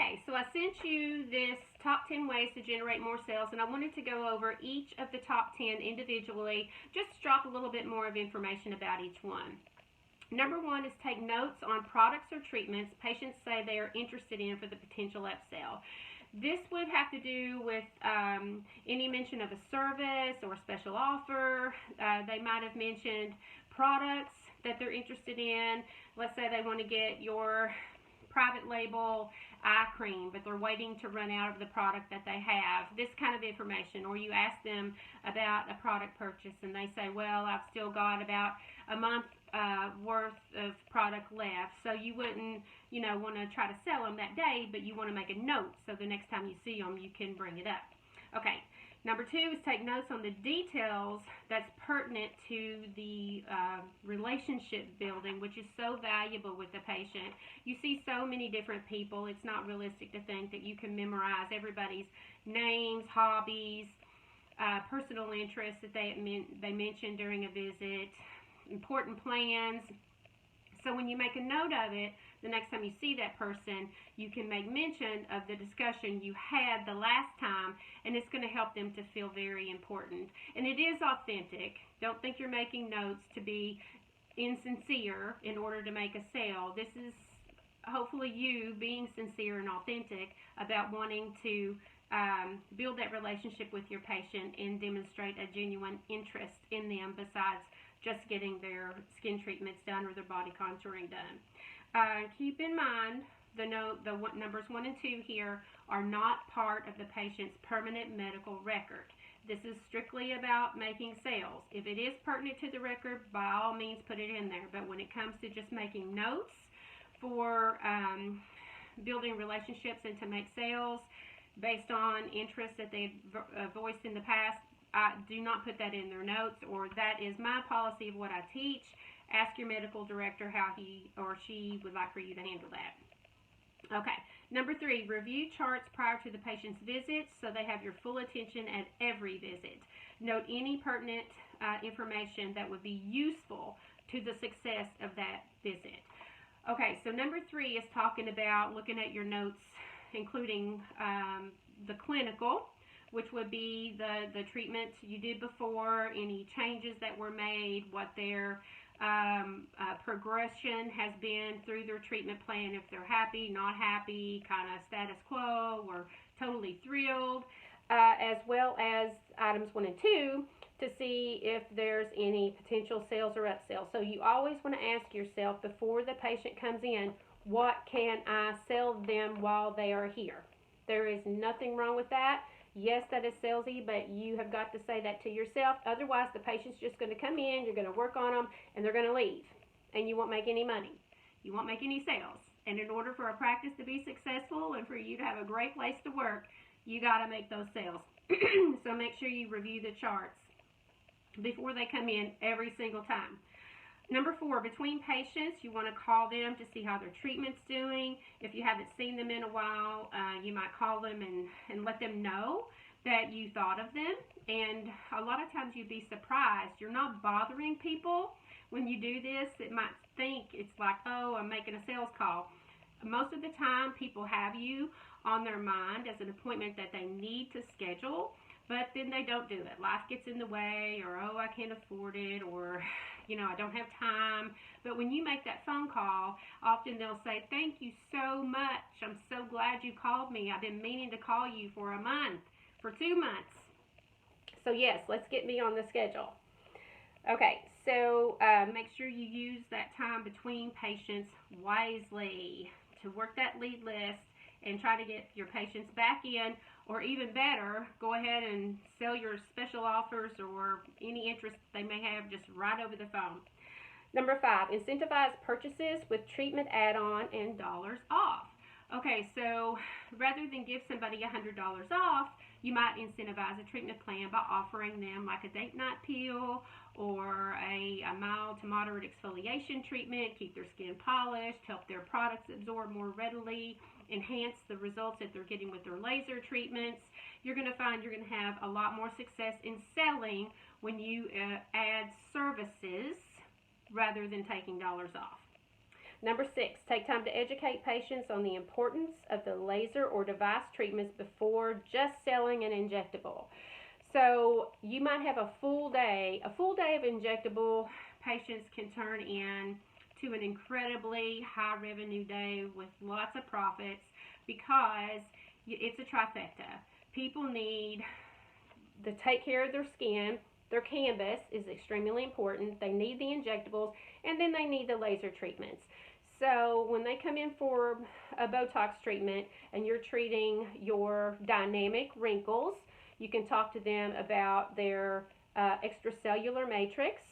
Okay, so I sent you this top 10 ways to generate more sales, and I wanted to go over each of the top 10 individually, just drop a little bit more of information about each one. Number 1 is take notes on products or treatments patients say they are interested in for the potential upsell. This would have to do with any mention of a service or special offer. They might have mentioned products that they're interested in. Let's say they want to get your private label eye cream, but they're waiting to run out of the product that they have. This kind of information. Or you ask them about a product purchase and they say, well, I've still got about a month worth of product left. So you wouldn't, want to try to sell them that day, but you want to make a note so the next time you see them, you can bring it up. Okay. Number 2 is take notes on the details that's pertinent to the relationship building, which is so valuable with the patient. You see so many different people. It's not realistic to think that you can memorize everybody's names, hobbies, personal interests that they mentioned during a visit, important plans. So when you make a note of it, the next time you see that person, you can make mention of the discussion you had the last time, and it's going to help them to feel very important. And it is authentic. Don't think you're making notes to be insincere in order to make a sale. This is hopefully you being sincere and authentic about wanting to build that relationship with your patient and demonstrate a genuine interest in them besides just getting their skin treatments done or their body contouring done. Keep in mind the numbers 1 and 2 here are not part of the patient's permanent medical record. This is strictly about making sales. If it is pertinent to the record, by all means put it in there. But when it comes to just making notes for building relationships and to make sales based on interests that they've voiced in the past, do not put that in their notes, or that is my policy of what I teach. Ask your medical director how he or she would like for you to handle that. Okay, number 3, review charts prior to the patient's visit so they have your full attention at every visit. Note any pertinent information that would be useful to the success of that visit. Okay, so number 3 is talking about looking at your notes, including the clinical, which would be the treatment you did before, any changes that were made, what their progression has been through their treatment plan, if they're happy, not happy, kind of status quo, or totally thrilled, as well as items 1 and 2 to see if there's any potential sales or upsells. So you always want to ask yourself before the patient comes in, what can I sell them while they are here? There is nothing wrong with that. Yes, that is salesy, but you have got to say that to yourself. Otherwise, the patient's just going to come in, you're going to work on them, and they're going to leave. And you won't make any money. You won't make any sales. And in order for a practice to be successful and for you to have a great place to work, you got to make those sales. So make sure you review the charts before they come in every single time. Number 4, between patients, you want to call them to see how their treatment's doing. If you haven't seen them in a while, you might call them and let them know that you thought of them. And a lot of times you'd be surprised. You're not bothering people when you do this. It might think it's like, oh, I'm making a sales call. Most of the time, people have you on their mind as an appointment that they need to schedule, but then they don't do it. Life gets in the way, or, oh, I can't afford it, or, I don't have time. But when you make that phone call, often they'll say, thank you so much. I'm so glad you called me. I've been meaning to call you for a month, for 2 months. So, yes, let's get me on the schedule. Okay, so make sure you use that time between patients wisely to work that lead list and try to get your patients back in, or even better, go ahead and sell your special offers or any interest they may have just right over the phone. Number 5, incentivize purchases with treatment add-on and dollars off. Okay, so rather than give somebody $100 off, you might incentivize a treatment plan by offering them like a date night peel or a mild to moderate exfoliation treatment, keep their skin polished, help their products absorb more readily, enhance the results that they're getting with their laser treatments. You're going to find you're going to have a lot more success in selling when you add services rather than taking dollars off. Number 6, take time to educate patients on the importance of the laser or device treatments before just selling an injectable. So you might have a full day of injectable. Patients can turn in to an incredibly high revenue day with lots of profits because it's a trifecta. People need to take care of their skin. Their canvas is extremely important. They need the injectables, and then they need the laser treatments. So when they come in for a Botox treatment and you're treating your dynamic wrinkles, you can talk to them about their extracellular matrix,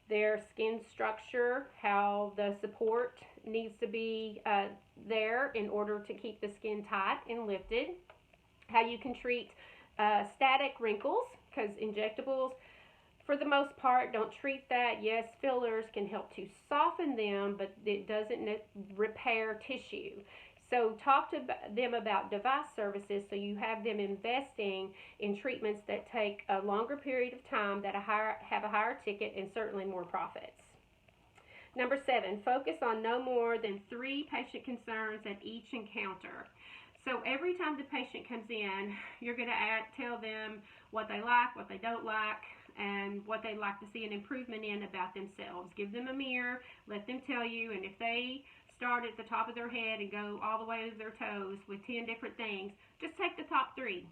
their skin structure, how the support needs to be there in order to keep the skin tight and lifted, how you can treat static wrinkles, because injectables, for the most part, don't treat that. Yes, fillers can help to soften them, but it doesn't repair tissue. So talk to them about device services so you have them investing in treatments that take a longer period of time, that have a higher ticket, and certainly more profits. Number 7, focus on no more than 3 patient concerns at each encounter. So every time the patient comes in, you're going to tell them what they like, what they don't like, and what they'd like to see an improvement in about themselves. Give them a mirror, let them tell you, and if they start at the top of their head and go all the way to their toes with 10 different things, just take the top 3,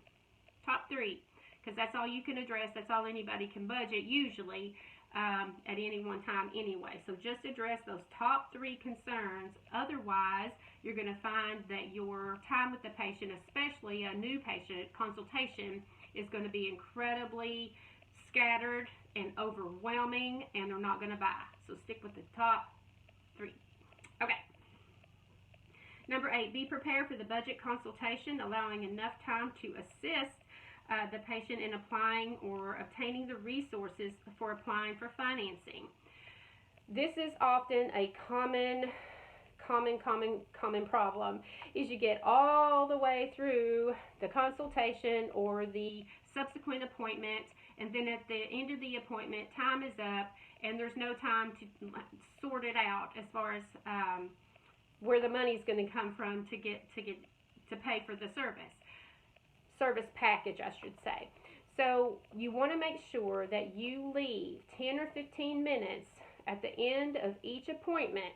because that's all you can address. That's all anybody can budget usually at any one time anyway. So just address those top 3 concerns. Otherwise, you're going to find that your time with the patient, especially a new patient consultation, is going to be incredibly scattered and overwhelming, and they're not going to buy. So stick with the top 3. Okay. Number 8, be prepared for the budget consultation, allowing enough time to assist the patient in applying or obtaining the resources for applying for financing. This is often a common problem, is you get all the way through the consultation or the subsequent appointment, and then at the end of the appointment, time is up, and there's no time to sort it out as far as where the money's going to come from to pay for the service package, I should say. So you want to make sure that you leave 10 or 15 minutes at the end of each appointment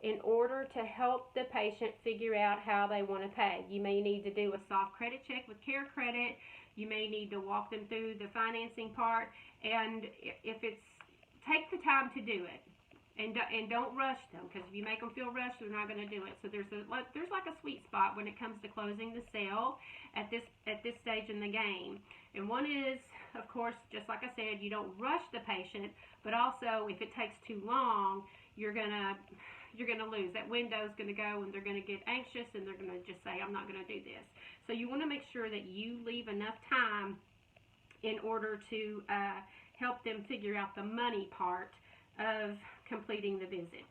in order to help the patient figure out how they want to pay. You may need to do a soft credit check with Care Credit. You may need to walk them through the financing part, and take the time to do it. And don't rush them, because if you make them feel rushed, they're not going to do it. So there's like a sweet spot when it comes to closing the sale at this stage in the game. And one is, of course, just like I said, you don't rush the patient, but also if it takes too long, you're gonna lose. That window's going to go, and they're going to get anxious, and they're going to just say, I'm not going to do this. So you want to make sure that you leave enough time in order to help them figure out the money part of completing the visit.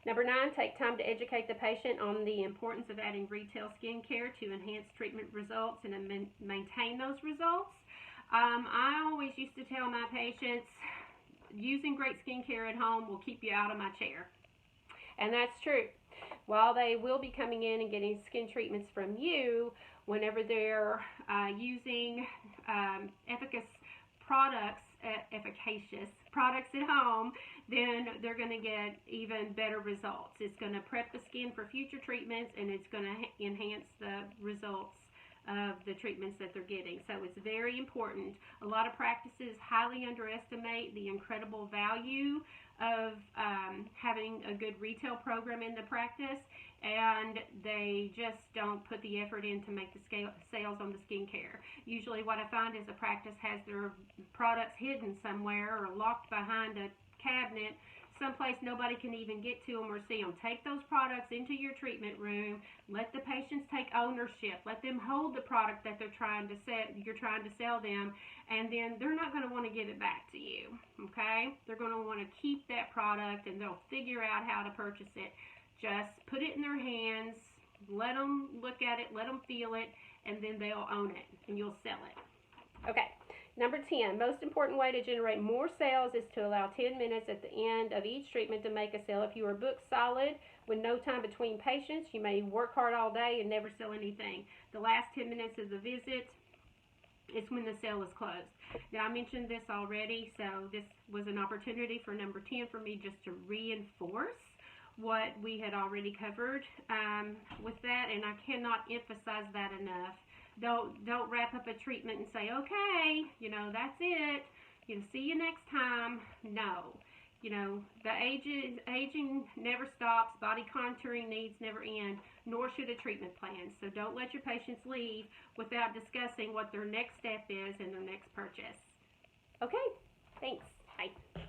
Number 9, take time to educate the patient on the importance of adding retail skincare to enhance treatment results and maintain those results. I always used to tell my patients, using great skincare at home will keep you out of my chair. And that's true. While they will be coming in and getting skin treatments from you, whenever they're using efficacious products at home, then they're going to get even better results. It's going to prep the skin for future treatments, and it's going to enhance the results of the treatments that they're getting. So it's very important. A lot of practices highly underestimate the incredible value of having a good retail program in the practice, and they just don't put the effort in to make the sales on the skincare. Usually what I find is a practice has their products hidden somewhere or locked behind a cabinet, someplace nobody can even get to them or see them. Take those products into your treatment room. Let the patients take ownership. Let them hold the product that you're trying to sell them, and then they're not going to want to give it back to you. Okay? They're going to want to keep that product, and they'll figure out how to purchase it. Just put it in their hands. Let them look at it. Let them feel it, and then they'll own it, and you'll sell it. Okay. Number 10, most important way to generate more sales is to allow 10 minutes at the end of each treatment to make a sale. If you are booked solid with no time between patients. You may work hard all day and never sell anything. The last 10 minutes of the visit is when the sale is closed. Now, I mentioned this already, so this was an opportunity for number 10 for me just to reinforce what we had already covered with that, and I cannot emphasize that enough. Don't wrap up a treatment and say, okay, that's it, see you next time. No. The aging never stops, body contouring needs never end, nor should a treatment plan. So don't let your patients leave without discussing what their next step is in their next purchase. Okay, thanks. Bye.